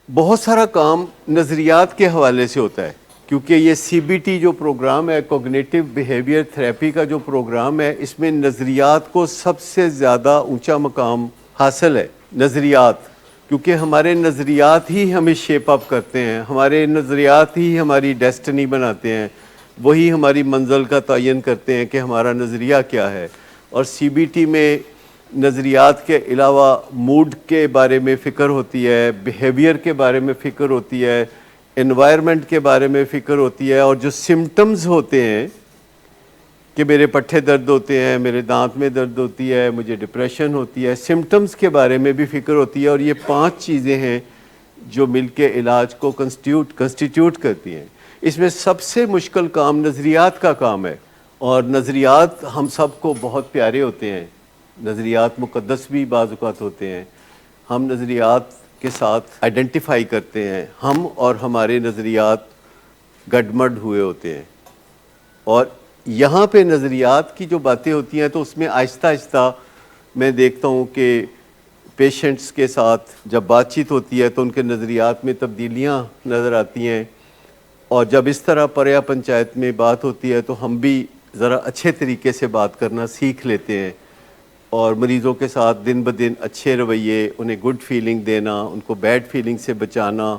بہت سارا کام نظریات کے حوالے سے ہوتا ہے، کیونکہ یہ سی بی ٹی جو پروگرام ہے، کوگنیٹو بیہیویئر تھراپی کا جو پروگرام ہے، اس میں نظریات کو سب سے زیادہ اونچا مقام حاصل ہے۔ نظریات، کیونکہ ہمارے نظریات ہی ہمیں شیپ اپ کرتے ہیں، ہمارے نظریات ہی ہماری ڈیسٹنی بناتے ہیں، وہی ہماری منزل کا تعین کرتے ہیں کہ ہمارا نظریہ کیا ہے۔ اور سی بی ٹی میں نظریات کے علاوہ موڈ کے بارے میں فکر ہوتی ہے، بیہیویئر کے بارے میں فکر ہوتی ہے، انوائرمنٹ کے بارے میں فکر ہوتی ہے، اور جو سمٹمز ہوتے ہیں کہ میرے پٹھے درد ہوتے ہیں، میرے دانت میں درد ہوتی ہے، مجھے ڈپریشن ہوتی ہے، سمٹمز کے بارے میں بھی فکر ہوتی ہے۔ اور یہ 5 چیزیں ہیں جو مل کے علاج کو کنسٹیٹیوٹ کرتی ہیں۔ اس میں سب سے مشکل کام نظریات کا کام ہے، اور نظریات ہم سب کو بہت پیارے ہوتے ہیں، نظریات مقدس بھی بعض اوقات ہوتے ہیں۔ ہم نظریات کے ساتھ آئیڈینٹیفائی کرتے ہیں، ہم اور ہمارے نظریات گڈمڈ ہوئے ہوتے ہیں۔ اور یہاں پہ نظریات کی جو باتیں ہوتی ہیں تو اس میں آہستہ آہستہ میں دیکھتا ہوں کہ پیشنٹس کے ساتھ جب بات چیت ہوتی ہے تو ان کے نظریات میں تبدیلیاں نظر آتی ہیں، اور جب اس طرح پریا پنچایت میں بات ہوتی ہے تو ہم بھی ذرا اچھے طریقے سے بات کرنا سیکھ لیتے ہیں، اور مریضوں کے ساتھ دن بدن اچھے رویے، انہیں گڈ فیلنگ دینا، ان کو بیڈ فیلنگ سے بچانا،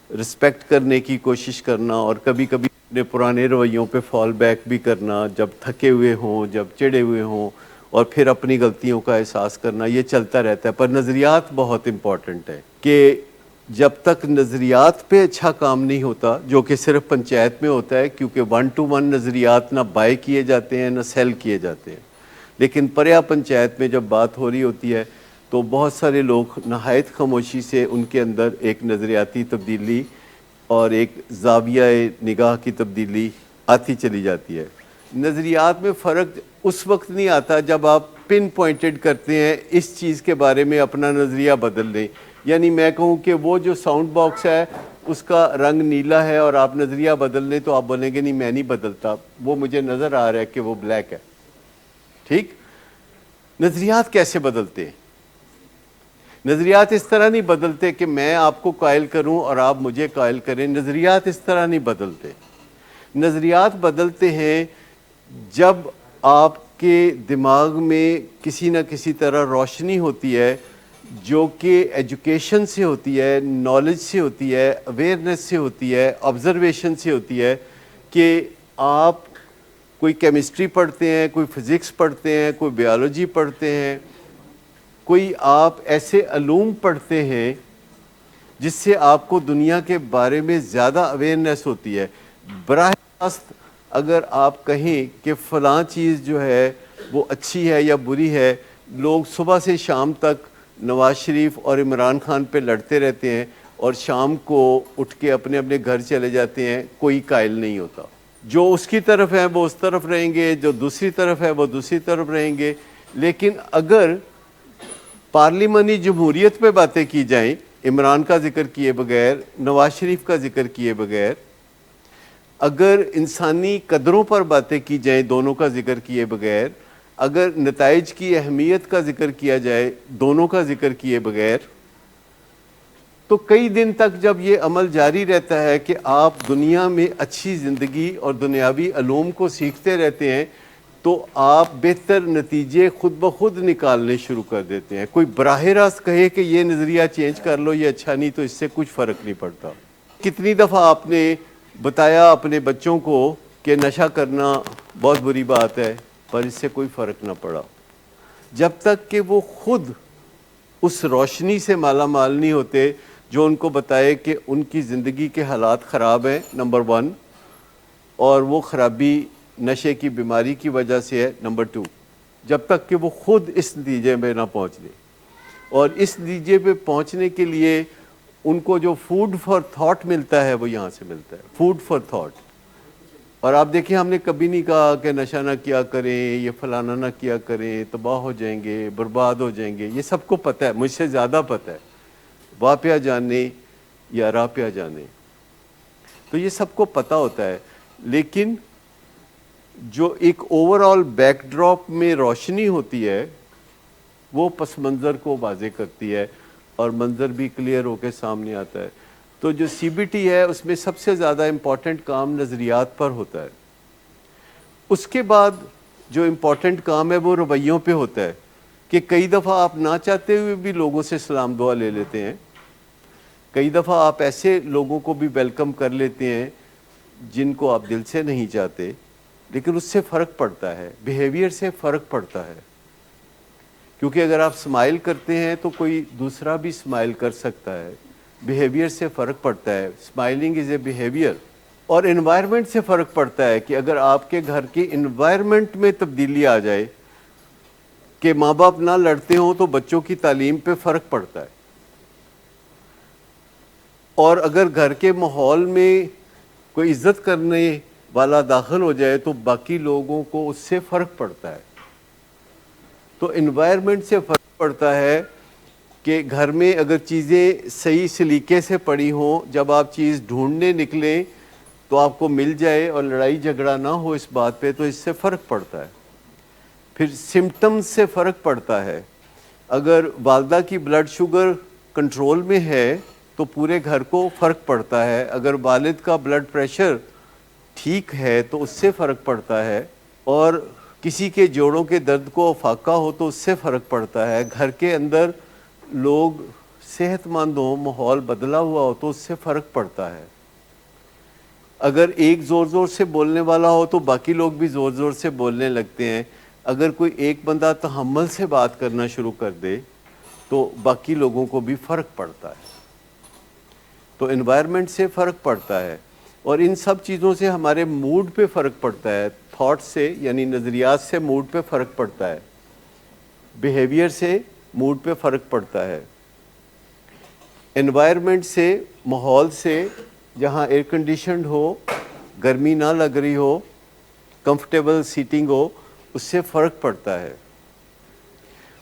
رسپیکٹ کرنے کی کوشش کرنا، اور کبھی کبھی اپنے پرانے رویوں پہ فال بیک بھی کرنا جب تھکے ہوئے ہوں، جب چڑھے ہوئے ہوں، اور پھر اپنی غلطیوں کا احساس کرنا، یہ چلتا رہتا ہے۔ پر نظریات بہت امپورٹنٹ ہے کہ جب تک نظریات پہ اچھا کام نہیں ہوتا، جو کہ صرف پنچایت میں ہوتا ہے، کیونکہ 1 to 1 نظریات نہ بائی کیے جاتے ہیں نہ سیل کیے جاتے ہیں، لیکن پریا پنچایت میں جب بات ہو رہی ہوتی ہے تو بہت سارے لوگ نہایت خاموشی سے ان کے اندر ایک نظریاتی تبدیلی اور ایک زاویہ نگاہ کی تبدیلی آتی چلی جاتی ہے۔ نظریات میں فرق اس وقت نہیں آتا جب آپ پن پوائنٹڈ کرتے ہیں اس چیز کے بارے میں اپنا نظریہ بدل دیں، یعنی میں کہوں کہ وہ جو ساؤنڈ باکس ہے اس کا رنگ نیلا ہے اور آپ نظریہ بدل دیں تو آپ بولیں گے نہیں میں نہیں بدلتا، وہ مجھے نظر آ رہا ہے کہ وہ بلیک ہے۔ ٹھیک؟ نظریات کیسے بدلتے ہیں؟ نظریات اس طرح نہیں بدلتے کہ میں آپ کو قائل کروں اور آپ مجھے قائل کریں، نظریات اس طرح نہیں بدلتے۔ نظریات بدلتے ہیں جب آپ کے دماغ میں کسی نہ کسی طرح روشنی ہوتی ہے جو کہ ایجوکیشن سے ہوتی ہے، نالج سے ہوتی ہے، اویئرنیس سے ہوتی ہے، آبزرویشن سے ہوتی ہے، کہ آپ کوئی کیمسٹری پڑھتے ہیں، کوئی فزکس پڑھتے ہیں، کوئی بیالوجی پڑھتے ہیں، کوئی آپ ایسے علوم پڑھتے ہیں جس سے آپ کو دنیا کے بارے میں زیادہ اویئرنیس ہوتی ہے۔ براہ راست اگر آپ کہیں کہ فلاں چیز جو ہے وہ اچھی ہے یا بری ہے، لوگ صبح سے شام تک نواز شریف اور عمران خان پہ لڑتے رہتے ہیں اور شام کو اٹھ کے اپنے اپنے گھر چلے جاتے ہیں، کوئی قائل نہیں ہوتا۔ جو اس کی طرف ہیں وہ اس طرف رہیں گے، جو دوسری طرف ہے وہ دوسری طرف رہیں گے۔ لیکن اگر پارلیمانی جمہوریت پہ باتیں کی جائیں، عمران کا ذکر کیے بغیر، نواز شریف کا ذکر کیے بغیر، اگر انسانی قدروں پر باتیں کی جائیں دونوں کا ذکر کیے بغیر، اگر نتائج کی اہمیت کا ذکر کیا جائے دونوں کا ذکر کیے بغیر، تو کئی دن تک جب یہ عمل جاری رہتا ہے کہ آپ دنیا میں اچھی زندگی اور دنیاوی علوم کو سیکھتے رہتے ہیں، تو آپ بہتر نتیجے خود بخود نکالنے شروع کر دیتے ہیں۔ کوئی براہ راست کہے کہ یہ نظریہ چینج کر لو، یہ اچھا نہیں، تو اس سے کچھ فرق نہیں پڑتا۔ کتنی دفعہ آپ نے بتایا اپنے بچوں کو کہ نشہ کرنا بہت بری بات ہے، پر اس سے کوئی فرق نہ پڑا، جب تک کہ وہ خود اس روشنی سے مالا مال نہیں ہوتے جو ان کو بتائے کہ ان کی زندگی کے حالات خراب ہیں، نمبر 1، اور وہ خرابی نشے کی بیماری کی وجہ سے ہے، نمبر 2، جب تک کہ وہ خود اس نتیجے میں نہ پہنچ جائے۔ اور اس نتیجے پہ پہنچنے کے لیے ان کو جو فوڈ فار تھاٹ ملتا ہے وہ یہاں سے ملتا ہے، فوڈ فار تھاٹ۔ اور آپ دیکھیں ہم نے کبھی نہیں کہا کہ نشہ نہ کیا کریں، یہ فلانا نہ کیا کریں، تباہ ہو جائیں گے، برباد ہو جائیں گے، یہ سب کو پتہ ہے، مجھ سے زیادہ پتہ ہے، واقعہ جانے یا راہ پہ جانے، تو یہ سب کو پتہ ہوتا ہے۔ لیکن جو ایک اوور آل بیک ڈراپ میں روشنی ہوتی ہے وہ پس منظر کو واضح کرتی ہے، اور منظر بھی کلیئر ہو کے سامنے آتا ہے. تو جو سی بی ٹی ہے اس میں سب سے زیادہ امپورٹنٹ کام نظریات پر ہوتا ہے. اس کے بعد جو امپورٹنٹ کام ہے وہ رویوں پہ ہوتا ہے کہ کئی دفعہ آپ نہ چاہتے ہوئے بھی لوگوں سے سلام دعا لے لیتے ہیں. کئی دفعہ آپ ایسے لوگوں کو بھی ویلکم کر لیتے ہیں جن کو آپ دل سے نہیں چاہتے, لیکن اس سے فرق پڑتا ہے, بیہیویئر سے فرق پڑتا ہے. کیونکہ اگر آپ سمائل کرتے ہیں تو کوئی دوسرا بھی سمائل کر سکتا ہے. بیہیویئر سے فرق پڑتا ہے. اسمائلنگ از اے بیہیویئر. اور انوائرمنٹ سے فرق پڑتا ہے کہ اگر آپ کے گھر کے انوائرمنٹ میں تبدیلی آ جائے کہ ماں باپ نہ لڑتے ہوں تو بچوں کی تعلیم پہ فرق پڑتا ہے. اور اگر گھر کے ماحول میں کوئی عزت کرنے والا داخل ہو جائے تو باقی لوگوں کو اس سے فرق پڑتا ہے. تو انوائرمنٹ سے فرق پڑتا ہے کہ گھر میں اگر چیزیں صحیح سلیقے سے پڑی ہوں, جب آپ چیز ڈھونڈنے نکلیں تو آپ کو مل جائے اور لڑائی جھگڑا نہ ہو اس بات پہ, تو اس سے فرق پڑتا ہے. پھر سمٹمز سے فرق پڑتا ہے. اگر والدہ کی بلڈ شوگر کنٹرول میں ہے تو پورے گھر کو فرق پڑتا ہے. اگر والد کا بلڈ پریشر ٹھیک ہے تو اس سے فرق پڑتا ہے. اور کسی کے جوڑوں کے درد کو افاقہ ہو تو اس سے فرق پڑتا ہے. گھر کے اندر لوگ صحت مند ہوں, ماحول بدلا ہوا ہو تو اس سے فرق پڑتا ہے. اگر ایک زور زور سے بولنے والا ہو تو باقی لوگ بھی زور زور سے بولنے لگتے ہیں. اگر کوئی ایک بندہ تحمل سے بات کرنا شروع کر دے تو باقی لوگوں کو بھی فرق پڑتا ہے. تو انوائرمنٹ سے فرق پڑتا ہے. اور ان سب چیزوں سے ہمارے موڈ پہ فرق پڑتا ہے. تھاٹ سے یعنی نظریات سے موڈ پہ فرق پڑتا ہے. بیہیویئر سے موڈ پہ فرق پڑتا ہے. انوائرمنٹ سے, ماحول سے, جہاں ایئر کنڈیشنڈ ہو, گرمی نہ لگ رہی ہو, کمفرٹیبل سیٹنگ ہو, اس سے فرق پڑتا ہے.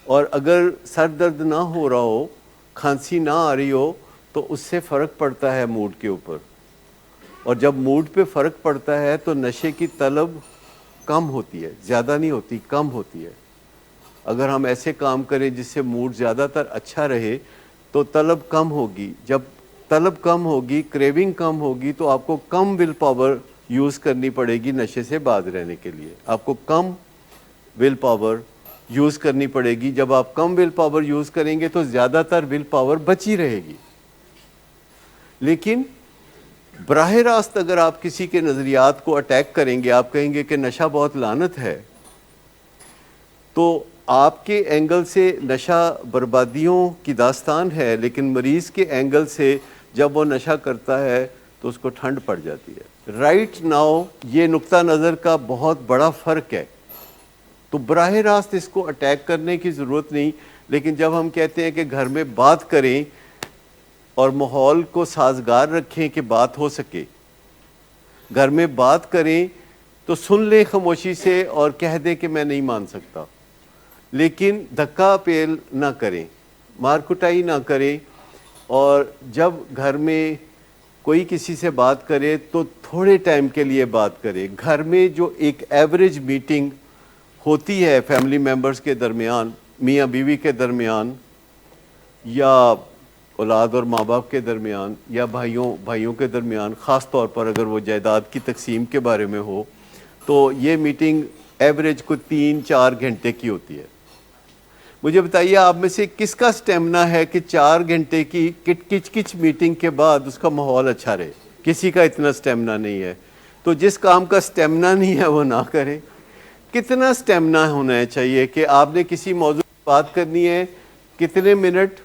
اور اگر سر درد نہ ہو رہا ہو, کھانسی نہ آ رہی ہو, تو اس سے فرق پڑتا ہے موڈ کے اوپر. اور جب موڈ پہ فرق پڑتا ہے تو نشے کی طلب کم ہوتی ہے, زیادہ نہیں ہوتی, کم ہوتی ہے. اگر ہم ایسے کام کریں جس سے موڈ زیادہ تر اچھا رہے تو طلب کم ہوگی. جب طلب کم ہوگی, کریونگ کم ہوگی, تو آپ کو کم ول پاور یوز کرنی پڑے گی نشے سے باز رہنے کے لیے. آپ کو کم ول پاور یوز کرنی پڑے گی. جب آپ کم ول پاور یوز کریں گے تو زیادہ تر ول پاور بچی رہے گی. لیکن براہ راست اگر آپ کسی کے نظریات کو اٹیک کریں گے, آپ کہیں گے کہ نشہ بہت لعنت ہے, تو آپ کے اینگل سے نشہ بربادیوں کی داستان ہے, لیکن مریض کے اینگل سے جب وہ نشہ کرتا ہے تو اس کو ٹھنڈ پڑ جاتی ہے. رائٹ ناؤ یہ نقطہ نظر کا بہت بڑا فرق ہے. تو براہ راست اس کو اٹیک کرنے کی ضرورت نہیں, لیکن جب ہم کہتے ہیں کہ گھر میں بات کریں اور ماحول کو سازگار رکھیں کہ بات ہو سکے, گھر میں بات کریں تو سن لیں خاموشی سے اور کہہ دیں کہ میں نہیں مان سکتا, لیکن دھکا پیل نہ کریں, مار کٹائی نہ کریں. اور جب گھر میں کوئی کسی سے بات کرے تو تھوڑے ٹائم کے لیے بات کرے. گھر میں جو ایک ایوریج میٹنگ ہوتی ہے فیملی ممبرز کے درمیان, میاں بیوی کے درمیان, یا اولاد اور ماں باپ کے درمیان, یا بھائیوں کے درمیان, خاص طور پر اگر وہ جائیداد کی تقسیم کے بارے میں ہو, تو یہ میٹنگ ایوریج کو 3-4 گھنٹے کی ہوتی ہے. مجھے بتائیے آپ میں سے کس کا سٹیمنا ہے کہ 4 گھنٹے کی کچ کچ میٹنگ کے بعد اس کا ماحول اچھا رہے؟ کسی کا اتنا سٹیمنا نہیں ہے. تو جس کام کا سٹیمنا نہیں ہے وہ نہ کرے. کتنا سٹیمنا ہونا چاہیے کہ آپ نے کسی موضوع پر بات کرنی ہے, کتنے منٹ.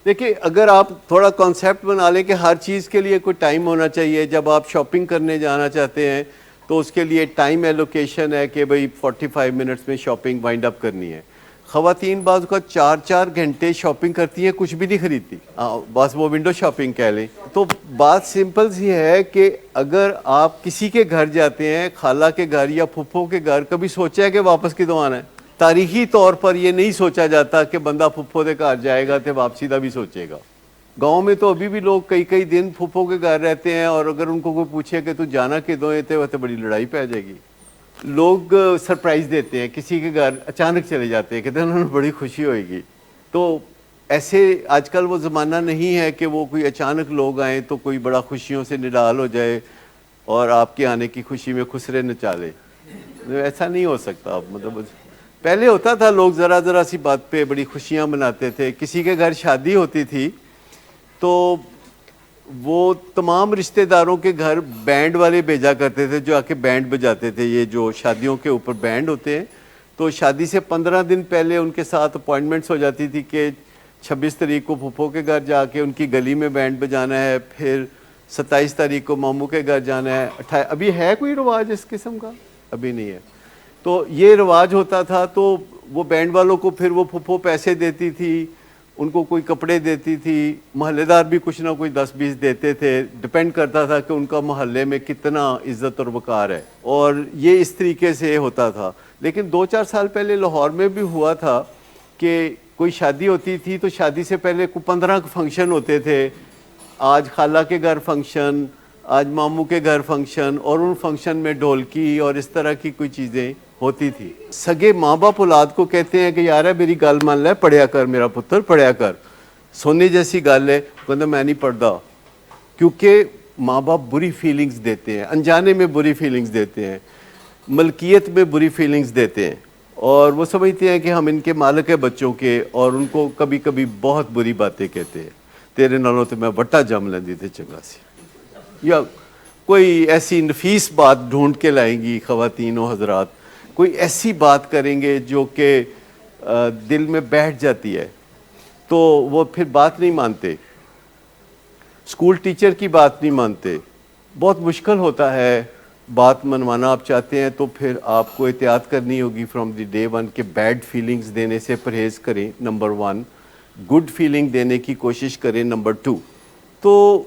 دیکھیں اگر آپ تھوڑا کانسیپٹ بنا لیں کہ ہر چیز کے لیے کوئی ٹائم ہونا چاہیے. جب آپ شاپنگ کرنے جانا چاہتے ہیں تو اس کے لیے ٹائم ایلوکیشن ہے کہ بھئی 45 منٹس میں شاپنگ وائنڈ اپ کرنی ہے. خواتین بعض کا 4-4 گھنٹے شاپنگ کرتی ہیں, کچھ بھی نہیں خریدتی, بس وہ ونڈو شاپنگ کہہ لیں. تو بات سمپل سی ہے کہ اگر آپ کسی کے گھر جاتے ہیں, خالہ کے گھر یا پھپھو کے گھر, کبھی سوچا ہے کہ واپس کدوں آنا ہے؟ تاریخی طور پر یہ نہیں سوچا جاتا کہ بندہ پھپھو کے گھر جائے گا تو واپسی کا بھی سوچے گا. گاؤں میں تو ابھی بھی لوگ کئی دن پھپھو کے گھر رہتے ہیں, اور اگر ان کو کوئی پوچھے کہ تو جانا کدوں ہے تو بڑی لڑائی پہ جائے گی. لوگ سرپرائز دیتے ہیں, کسی کے گھر اچانک چلے جاتے ہیں, کہتے ہیں انہوں نے بڑی خوشی ہوئے گی. تو ایسے آج کل وہ زمانہ نہیں ہے کہ وہ کوئی اچانک لوگ آئیں تو کوئی بڑا خوشیوں سے نڈال ہو جائے اور آپ کے آنے کی خوشی میں خسرے نچالے. ایسا نہیں ہو سکتا. مطلب پہلے ہوتا تھا لوگ ذرا سی بات پہ بڑی خوشیاں مناتے تھے. کسی کے گھر شادی ہوتی تھی تو وہ تمام رشتہ داروں کے گھر بینڈ والے بھیجا کرتے تھے جو آ کے بینڈ بجاتے تھے. یہ جو شادیوں کے اوپر بینڈ ہوتے ہیں تو شادی سے 15 دن پہلے ان کے ساتھ اپوائنٹمنٹس ہو جاتی تھی کہ 26 تاریخ کو پھپھو کے گھر جا کے ان کی گلی میں بینڈ بجانا ہے, پھر 27 تاریخ کو ماموں کے گھر جانا ہے. ابھی ہے کوئی رواج اس قسم کا؟ ابھی نہیں ہے. تو یہ رواج ہوتا تھا. تو وہ بینڈ والوں کو پھر وہ پھپھو پیسے دیتی تھی, ان کو کوئی کپڑے دیتی تھی, محلے دار بھی کچھ نہ کچھ 10-20 دیتے تھے. ڈپینڈ کرتا تھا کہ ان کا محلے میں کتنا عزت اور وقار ہے, اور یہ اس طریقے سے ہوتا تھا. لیکن 2-4 سال پہلے لاہور میں بھی ہوا تھا کہ کوئی شادی ہوتی تھی تو شادی سے پہلے 15 فنکشن ہوتے تھے. آج خالہ کے گھر فنکشن, آج ماموں کے گھر فنکشن, اور ان فنکشن میں ڈھولکی اور اس طرح کی کوئی چیزیں ہوتی تھی. سگے ماں باپ اولاد کو کہتے ہیں کہ یار ہے میری گل مان لے, پڑھیا کر میرا پتر, پڑھیا کر, سونے جیسی گل ہے. کہتا میں نہیں پڑھتا, کیونکہ ماں باپ بری فیلنگز دیتے ہیں, انجانے میں بری فیلنگز دیتے ہیں, ملکیت میں بری فیلنگز دیتے ہیں, اور وہ سمجھتے ہیں کہ ہم ان کے مالک ہیں بچوں کے, اور ان کو کبھی کبھی بہت بری باتیں کہتے ہیں. تیرے نالوں تو میں وٹا جم لیندی تھے چنگا سی, یا کوئی ایسی نفیس بات ڈھونڈ کے لائیں گی خواتین و حضرات, کوئی ایسی بات کریں گے جو کہ دل میں بیٹھ جاتی ہے, تو وہ پھر بات نہیں مانتے. اسکول ٹیچر کی بات نہیں مانتے. بہت مشکل ہوتا ہے بات منوانا. آپ چاہتے ہیں تو پھر آپ کو احتیاط کرنی ہوگی فرام دی ڈے ون کہ بیڈ فیلنگز دینے سے پرہیز کریں, نمبر 1. گڈ فیلنگ دینے کی کوشش کریں, نمبر 2. تو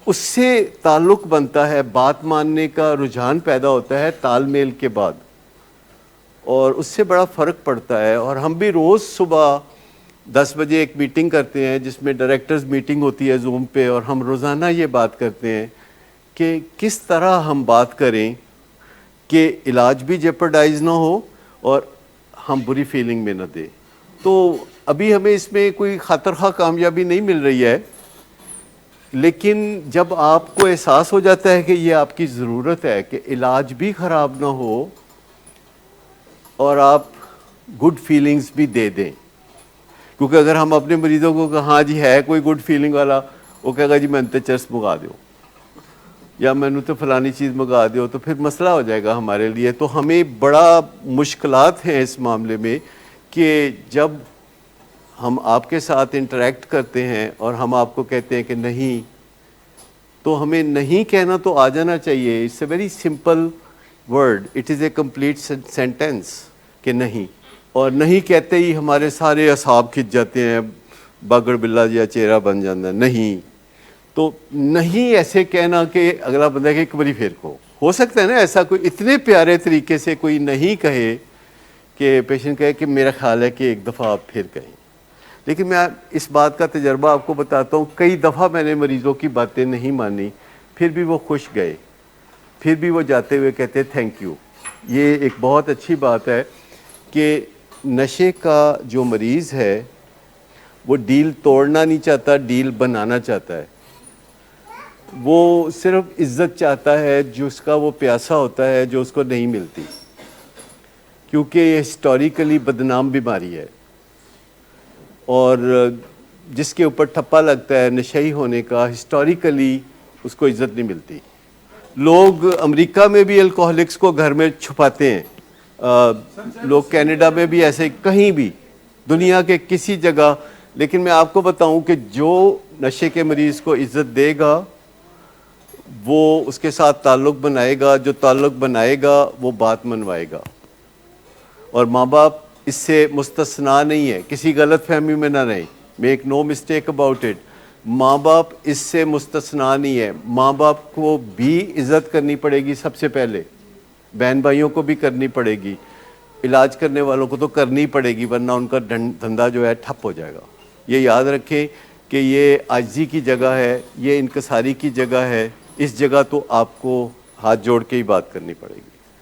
اس سے تعلق بنتا ہے, بات ماننے کا رجحان پیدا ہوتا ہے تال میل کے بعد, اور اس سے بڑا فرق پڑتا ہے. اور ہم بھی روز صبح 10 بجے ایک میٹنگ کرتے ہیں جس میں ڈائریکٹرز میٹنگ ہوتی ہے زوم پہ, اور ہم روزانہ یہ بات کرتے ہیں کہ کس طرح ہم بات کریں کہ علاج بھی جیپرڈائز نہ ہو اور ہم بری فیلنگ میں نہ دیں. تو ابھی ہمیں اس میں کوئی خاطر خواہ کامیابی نہیں مل رہی ہے, لیکن جب آپ کو احساس ہو جاتا ہے کہ یہ آپ کی ضرورت ہے کہ علاج بھی خراب نہ ہو اور آپ گڈ فیلنگز بھی دے دیں. کیونکہ اگر ہم اپنے مریضوں کو کہ ہاں جی ہے کوئی گڈ فیلنگ والا, وہ کہے گا جی میں تے چرس منگا دیو یا میں نے تو فلانی چیز منگا دیو, تو پھر مسئلہ ہو جائے گا ہمارے لیے. تو ہمیں بڑا مشکلات ہیں اس معاملے میں کہ جب ہم آپ کے ساتھ انٹریکٹ کرتے ہیں اور ہم آپ کو کہتے ہیں کہ نہیں, تو ہمیں نہیں کہنا تو آ جانا چاہیے. It's a very simple word, it is a complete sentence کہ نہیں. اور نہیں کہتے ہی ہمارے سارے اعصاب کھچ جاتے ہیں, باگڑ بلا یا چہرہ بن جاتا ہے نہیں. تو نہیں ایسے کہنا کہ اگلا بندہ کہ ایک باری پھر کو ہو سکتا ہے نا ایسا کوئی اتنے پیارے طریقے سے کوئی نہیں کہے کہ پیشنٹ کہے کہ میرا خیال ہے کہ ایک دفعہ آپ پھر کہیں. لیکن میں اس بات کا تجربہ آپ کو بتاتا ہوں, کئی دفعہ میں نے مریضوں کی باتیں نہیں مانی, پھر بھی وہ خوش گئے, پھر بھی وہ جاتے ہوئے کہتے تھینک یو. یہ ایک بہت اچھی بات ہے کہ نشے کا جو مریض ہے وہ ڈیل توڑنا نہیں چاہتا, ڈیل بنانا چاہتا ہے. وہ صرف عزت چاہتا ہے جس کا وہ پیاسا ہوتا ہے, جو اس کو نہیں ملتی, کیونکہ یہ ہسٹوریکلی بدنام بیماری ہے, اور جس کے اوپر ٹھپا لگتا ہے نشئی ہونے کا, ہسٹوریکلی اس کو عزت نہیں ملتی. لوگ امریکہ میں بھی الکوہلکس کو گھر میں چھپاتے ہیں, لوگ کینیڈا میں بھی ایسے, کہیں بھی دنیا کے کسی جگہ. لیکن میں آپ کو بتاؤں کہ جو نشے کے مریض کو عزت دے گا وہ اس کے ساتھ تعلق بنائے گا, جو تعلق بنائے گا وہ بات منوائے گا. اور ماں باپ اس سے مستثنا نہیں ہے, کسی غلط فہمی میں نہ رہیں, make no mistake about it. ماں باپ اس سے مستثنا نہیں ہے. ماں باپ کو بھی عزت کرنی پڑے گی سب سے پہلے, بہن بھائیوں کو بھی کرنی پڑے گی, علاج کرنے والوں کو تو کرنی پڑے گی, ورنہ ان کا دھندا جو ہے ٹھپ ہو جائے گا. یہ یاد رکھیں کہ یہ عاجزی کی جگہ ہے, یہ انکساری کی جگہ ہے. اس جگہ تو آپ کو ہاتھ جوڑ کے ہی بات کرنی پڑے گی.